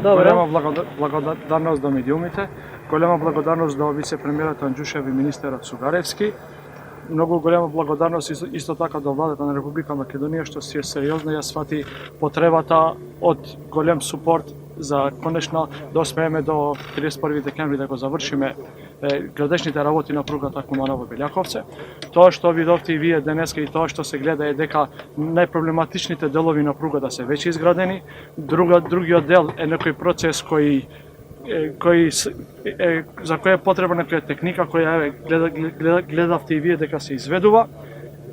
Голема благодарност до медиумите, голема благодарност до вице-премиерот Анџушев и министерот Сугаревски. Многу голема благодарност исто така до владата на Република Македонија што се сериозно ја свати потребата од голем супорт за конечно да успееме до 31 декември да го завршиме градешните работи на пругата Куманово-Белјаковце. Тоа што видовте и вие денеска и тоа што се гледа е дека најпроблематичните делови на пругата се веќе изградени. Другиот дел е некој процес за кој е потребна некоја техника која гледавте и вие дека се изведува.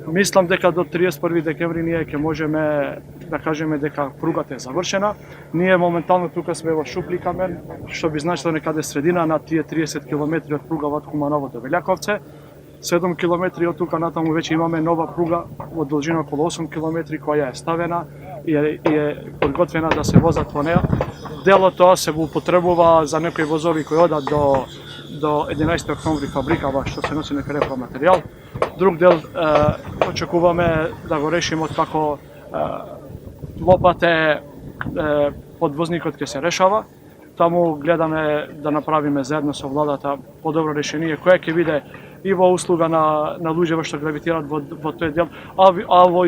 Мислам дека до 31 декември ние ќе можеме да кажеме дека пругата е завршена. Ние моментално тука сме во Шупли камен, што би значило некаде средина на тие 30 км од пруга од Куманово до Белјаковце. 7 км од тука натаму веќе имаме нова пруга во должина околу 8 км која е ставена и е подготвена да се возат по неа. Делот тоа се употребува за некои возови кои одат до 11 октомври фабрикава што се носи некој репроматеријал. Друг дел очекуваме да го решиме како лопате подвозникот ќе се решава. Таму гледаме да направиме заедно со владата подобро решение кое ќе биде и во услуга на луѓето што гравитираат во тој дел, а во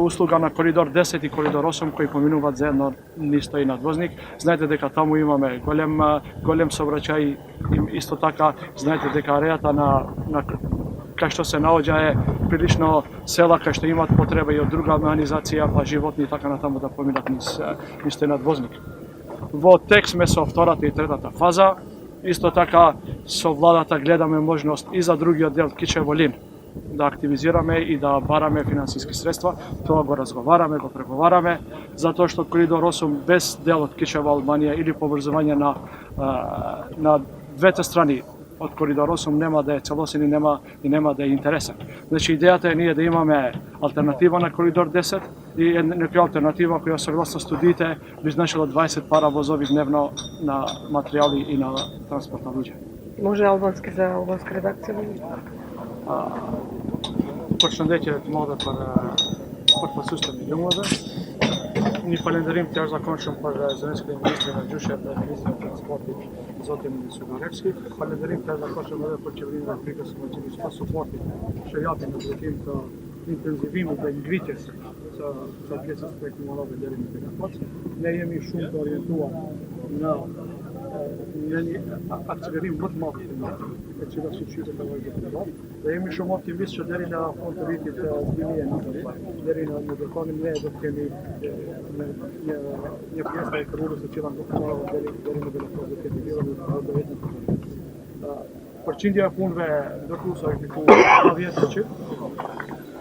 услуга на коридор 10 и коридор 8 кои поминуваат заедно низ тој надвозник. Знаете дека таму имаме голем сообраќај, исто така знаете дека арејата на кај што се наоѓа е прилично села кај што имаат потреба и од друга механизација, па животни и така натаму да поминат низ тој надвозник. Во тек сме со втората и третата фаза. Исто така со владата гледаме можност и за другиот дел Кичево-Лин да активизираме и да бараме финансиски средства. Тоа го разговараме, го преговараме, затоа што коридор 8 без делот Кичево-Албанија или поврзување на двете страни од коридор 8 нема да е целосен и нема да е интересен. Значи идејата е ние да имаме алтернатива на коридор 10 и некоја алтернатива која согласно студиите би значила 20 пара возови дневно на материјали и на транспорт на луѓе. Може албански за албанска редакција? Точно дека мога да присуствам и думава. Ни благодарим тяж закончен заместник министр Анџушев, министр на транспорт и Зотин Сугаревски. Благодарим тяж закончен почеврин на приказ на што супорти што јави на таким интензивимо да ингрите се со пјеса спрек Куманово делим Белјаковц. Не јеми шум да ориентува на акцелерим врт малко значи да се чујте како е тоа. Да имаме шум оптимист што дери на фронтовите линија нивели, дери на доконим не до кеми не пријаста и круло се чилам до Куманово дери на Белјаковц до кеми била до 19. Порчиндија пунве до кусови како авијатичи.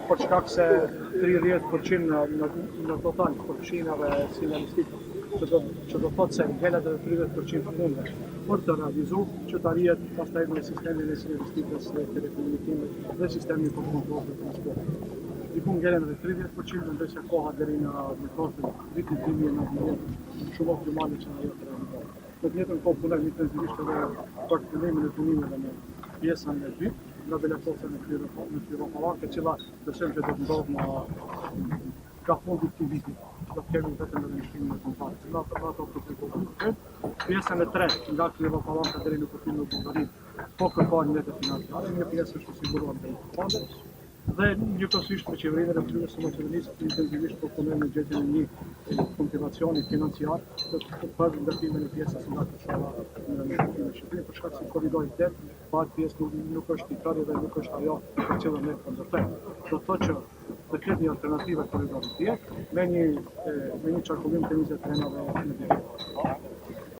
Почкак се 3 ријет порчин на тотални порчинаве синалистика. Që do thotë se ngelet edhe 30% punëve për të realizuar që të arrihet pastaj me sistemin e sinjalistikës dhe telekomunikimit dhe sistemin për kontroll të transportit. Diku ngelen edhe 30%, ndërsa koha deri në metodën vitin 2019 shumë optimale që ajo të realizohet. Në të njëjtën kohë punojmë intensivisht edhe për fillimin e punimeve në pjesën e dytë, nga Belјakovca në Firopallak, e cila besojmë që do të ndodhë në ka fundi këtij viti. Do të kemi vetëm rishtimin e kontraktit. Nga ato protokollet, pjesën e tretë nga Firopallaka deri në kufimin e Bullgarisë, po kërkojnë mjete financiare, një pjesë është siguruar nga fondet. Dhe njëkohësisht me qeverinë e Republikës së Maqedonisë intensivisht po punojmë në gjetjen e një kontinuacioni financiar për ndërtimin e pjesës nga Kosova në Shqipëri, për shkak se koridori 8 pak pjesë nuk është i tërë dhe nuk është ajo për cilën ne ndërtojmë. Do të thotë që të ketë një alternativë koridorit 10 me një qarkullim të 20 trenave në ditë.